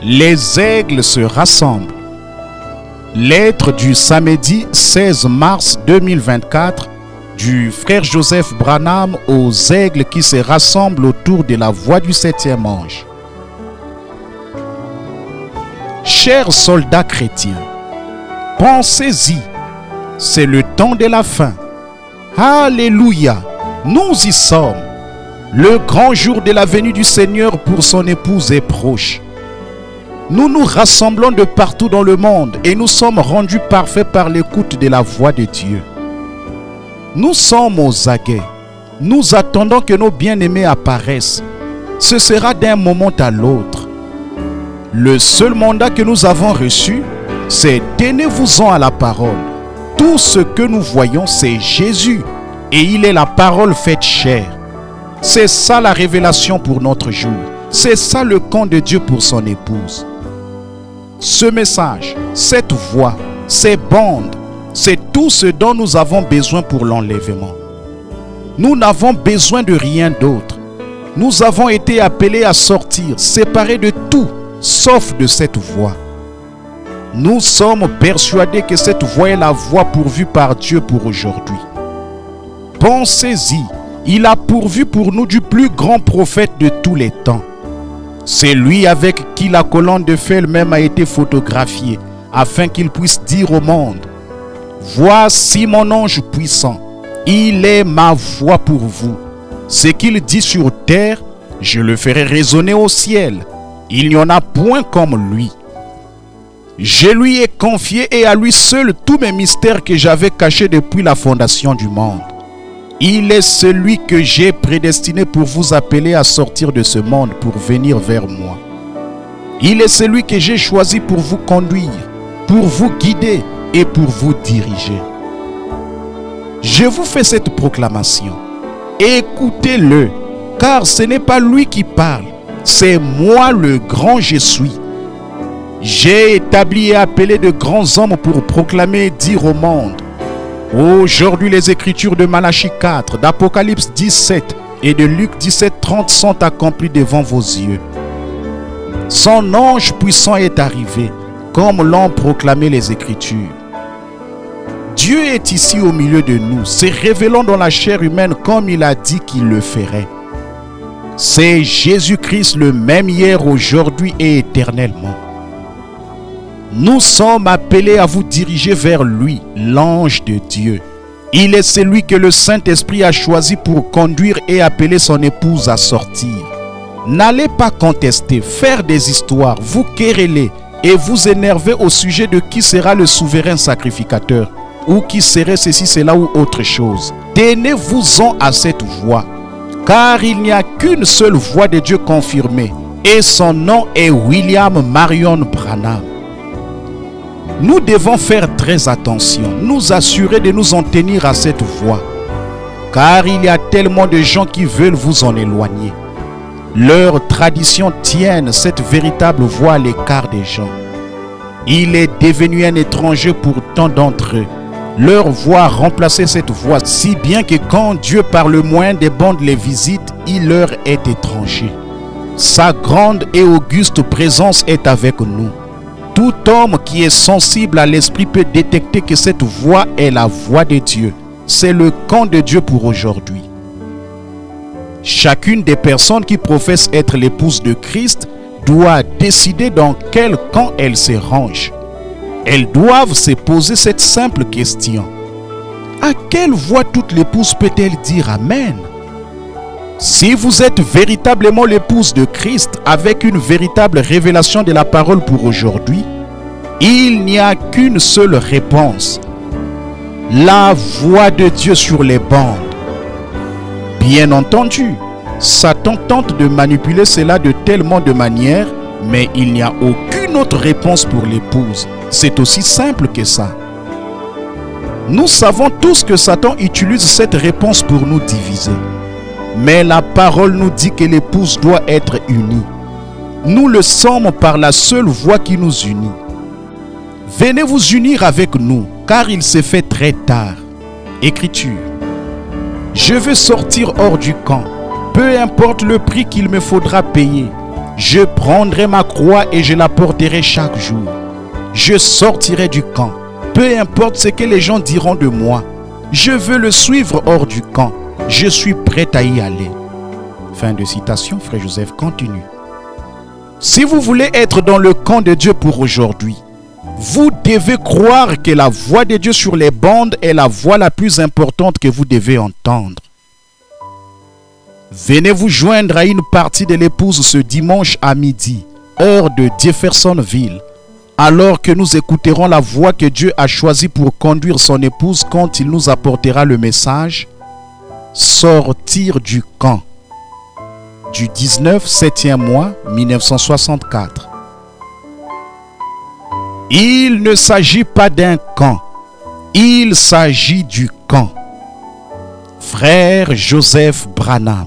Les aigles se rassemblent. Lettre du samedi 16 mars 2024 du frère Joseph Branham aux aigles qui se rassemblent autour de la voix du septième ange. Chers soldats chrétiens, pensez-y, c'est le temps de la fin. Alléluia, nous y sommes. Le grand jour de la venue du Seigneur pour son épouse est proche. Nous nous rassemblons de partout dans le monde et nous sommes rendus parfaits par l'écoute de la voix de Dieu. Nous sommes aux aguets. Nous attendons que nos bien-aimés apparaissent. Ce sera d'un moment à l'autre. Le seul mandat que nous avons reçu, c'est tenez-vous-en à la parole. Tout ce que nous voyons, c'est Jésus et il est la parole faite chair. C'est ça la révélation pour notre jour. C'est ça le camp de Dieu pour son épouse. Ce message, cette voix, ces bandes, c'est tout ce dont nous avons besoin pour l'enlèvement. Nous n'avons besoin de rien d'autre. Nous avons été appelés à sortir, séparés de tout, sauf de cette voix. Nous sommes persuadés que cette voix est la voix pourvue par Dieu pour aujourd'hui. Pensez-y, il a pourvu pour nous du plus grand prophète de tous les temps. C'est lui avec qui la colonne de feu elle-même a été photographiée, afin qu'il puisse dire au monde, « Voici mon ange puissant, il est ma voix pour vous. Ce qu'il dit sur terre, je le ferai résonner au ciel. Il n'y en a point comme lui. Je lui ai confié et à lui seul tous mes mystères que j'avais cachés depuis la fondation du monde. Il est celui que j'ai prédestiné pour vous appeler à sortir de ce monde pour venir vers moi. Il est celui que j'ai choisi pour vous conduire, pour vous guider et pour vous diriger. Je vous fais cette proclamation. Écoutez-le, car ce n'est pas lui qui parle, c'est moi le grand je suis. J'ai établi et appelé de grands hommes pour proclamer et dire au monde. Aujourd'hui, les écritures de Malachie 4, d'Apocalypse 17 et de Luc 17:30 sont accomplies devant vos yeux. Son ange puissant est arrivé, comme l'ont proclamé les écritures. Dieu est ici au milieu de nous, se révélant dans la chair humaine comme il a dit qu'il le ferait. C'est Jésus-Christ le même hier, aujourd'hui et éternellement. Nous sommes appelés à vous diriger vers lui, l'ange de Dieu. Il est celui que le Saint-Esprit a choisi pour conduire et appeler son épouse à sortir. N'allez pas contester, faire des histoires, vous quereller et vous énerver au sujet de qui sera le souverain sacrificateur ou qui serait ceci, cela ou autre chose. Tenez-vous-en à cette voix, car il n'y a qu'une seule voix de Dieu confirmée et son nom est William Marion Branham. Nous devons faire très attention, nous assurer de nous en tenir à cette voie, car il y a tellement de gens qui veulent vous en éloigner. Leurs traditions tiennent cette véritable voie à l'écart des gens. Il est devenu un étranger pour tant d'entre eux. Leur voix a remplacé cette voix, si bien que quand Dieu par le moyen des bandes les visite, il leur est étranger. Sa grande et auguste présence est avec nous. Tout homme qui est sensible à l'esprit peut détecter que cette voix est la voix de Dieu. C'est le camp de Dieu pour aujourd'hui. Chacune des personnes qui professent être l'épouse de Christ doit décider dans quel camp elle se range. Elles doivent se poser cette simple question. À quelle voix toute l'épouse peut-elle dire Amen? Si vous êtes véritablement l'épouse de Christ avec une véritable révélation de la parole pour aujourd'hui, il n'y a qu'une seule réponse. La voix de Dieu sur les bandes. Bien entendu, Satan tente de manipuler cela de tellement de manières, mais il n'y a aucune autre réponse pour l'épouse. C'est aussi simple que ça. Nous savons tous que Satan utilise cette réponse pour nous diviser. Mais la parole nous dit que l'épouse doit être unie. Nous le sommes par la seule voie qui nous unit. Venez vous unir avec nous, car il s'est fait très tard. Écriture. Je veux sortir hors du camp, peu importe le prix qu'il me faudra payer. Je prendrai ma croix et je la porterai chaque jour. Je sortirai du camp. Peu importe ce que les gens diront de moi. Je veux le suivre hors du camp. Je suis prêt à y aller. » Fin de citation, Frère Joseph continue. Si vous voulez être dans le camp de Dieu pour aujourd'hui, vous devez croire que la voix de Dieu sur les bandes est la voix la plus importante que vous devez entendre. Venez vous joindre à une partie de l'épouse ce dimanche à midi, heure de Jeffersonville, alors que nous écouterons la voix que Dieu a choisie pour conduire son épouse quand il nous apportera le message « Sortir du camp » du 19 7e mois 1964. Il ne s'agit pas d'un camp, il s'agit du camp. Frère Joseph Branham.